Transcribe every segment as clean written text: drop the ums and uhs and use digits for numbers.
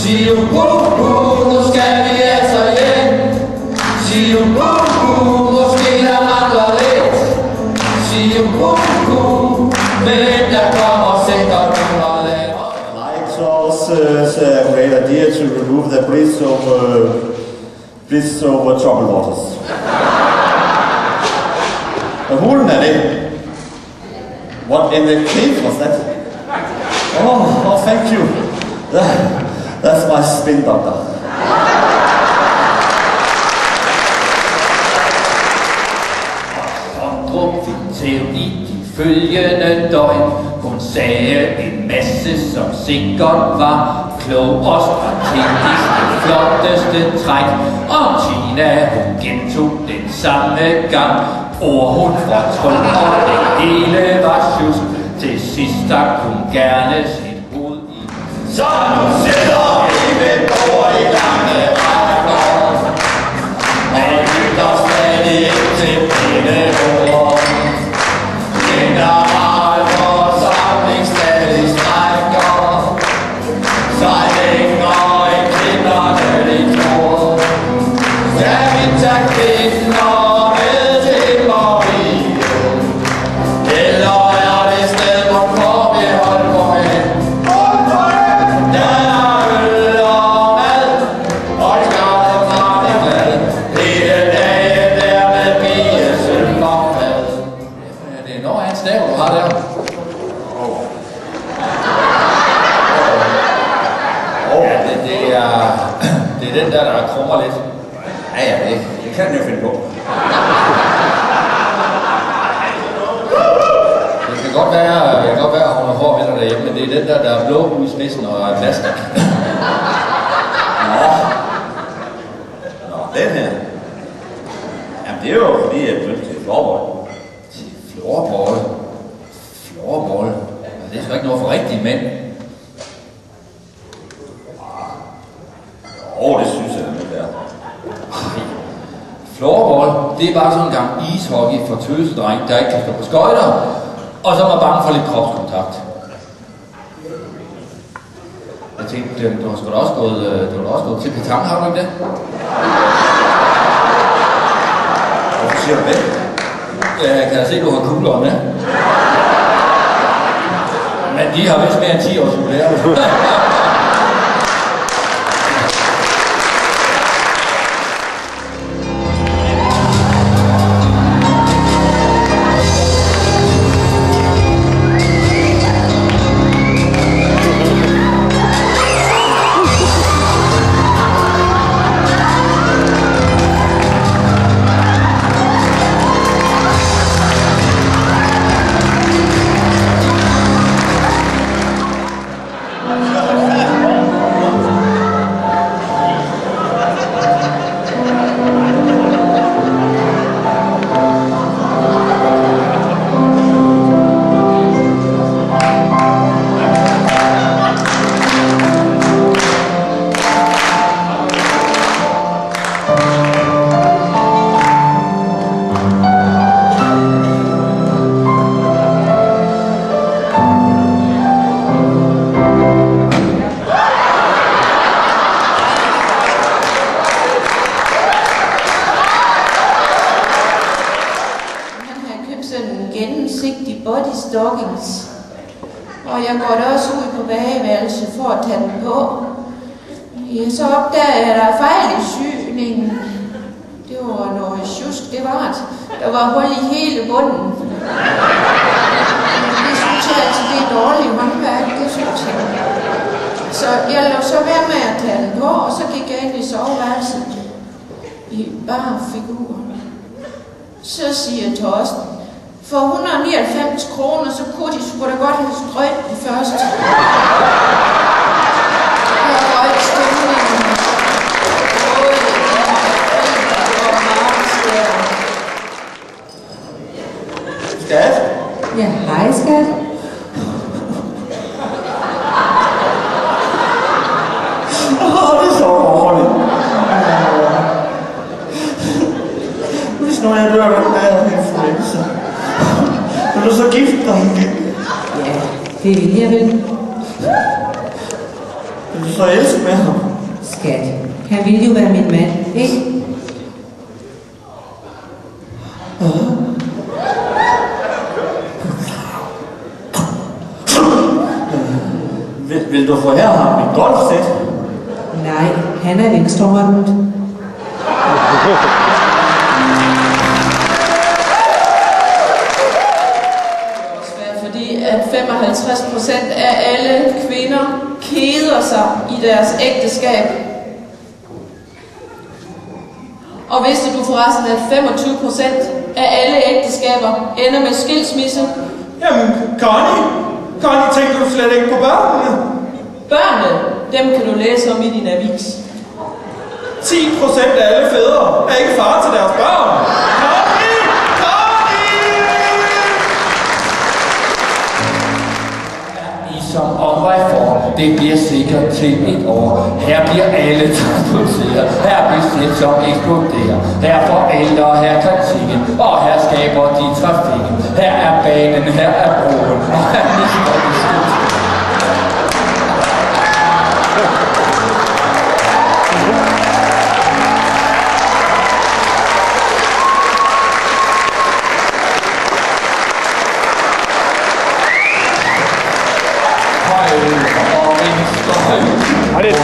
Sig nu skal vi altså hjem. Sig måske der mangler lidt. Sig men der kommer sikkert nogle laver. Lighthouse is a great idea to remove the bridge over troubled waters. Hulen er det. What in the cave was that? Oh, thank you. That's my spin doctor. Druk fik til i de følgende døgn. Hun sagde en masse, som sikkert var klog og strategisk det flotteste træk. Og Tina, hun gentog den samme gang. Ord hun fortrød, og det hele var sjusk. Til sidst stak hun gerne sit hoved i. Så nu sidder vi ved bord i lange rækker. Og lytter stadig ikke til pindeord. General for samling stadig strækker. Sig længere i kvinderne de tror. Skal vi tage kvinder med til Marie? Eller er det sted, hvor forbehold går hen? Der er øl og mad, og glad og meget glad. Hele dagen der med pigesølv og mad. Det er noget af en stav, du har der. Ja, det er den der krummer lidt. Ja, det kan den jo finde på. Det kan godt være, at hun har hår ved derhjemme, men det er den der er blå ud i spidsen og er plastik. Nå, den her. Jamen, det er jo fordi, jeg begyndte til floorball. Til floorball? Floorball? Det er sgu ikke noget for rigtige mænd. Det synes jeg, det er. Floorball, det er bare sådan en gang ishockey for tøsedreng, der ikke kan stå på skøjter, og så er man bange for lidt kropskontakt. Jeg tænkte, du har sgu da også gået til petanque, har du ikke det? Hvorfor siger du det? Jeg kan se, du har kugler med. Men de har vist mere end 10 års jubilæum. stockings. Og jeg går da også ud på bageværelset for at tage den på. Ja, så opdager jeg, at der er fejl i syningen. Det var noget sjusk, det var det. Der var hul i hele bunden. Det synes jeg altså, det er dårligt håndværk, det synes jeg. Så jeg lå så være med at tage den på, og så gik jeg ind i soveværelset i bare figur. Så siger Torsten, for 199 kroner, så kunne de sgu da godt have strøget den først. Jeg røg stemningen. Skat? Ja, hej skat. Det er så overordentligt. Hvis nu jeg dør, hvem er jeg influenza? Vil du så gifte dig igen? Ja, det vil jeg vel. Er du forelsket med ham? Skat, han ville jo være min mand, ikke? Vil du forære ham et golfsæt? Nej, han er venstrehåndet. Fordi at 55% af alle kvinder keder sig i deres ægteskab. Og vidste du forresten, at 25% af alle ægteskaber ender med skilsmisse? Jamen, Connie, tænker du slet ikke på børnene? Børnene, dem kan du læse om i din avis. 10% af alle fædre er ikke far til deres børn. Som omvejform, det bliver sikkert til et år. Her bliver alle transporteret, her bliver som eksploderer. Her forældre, her kritikken, og her skaber de trafikken. Her er banen, her er broen, og her mister de slut. Er det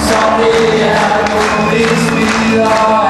Sorry, I'm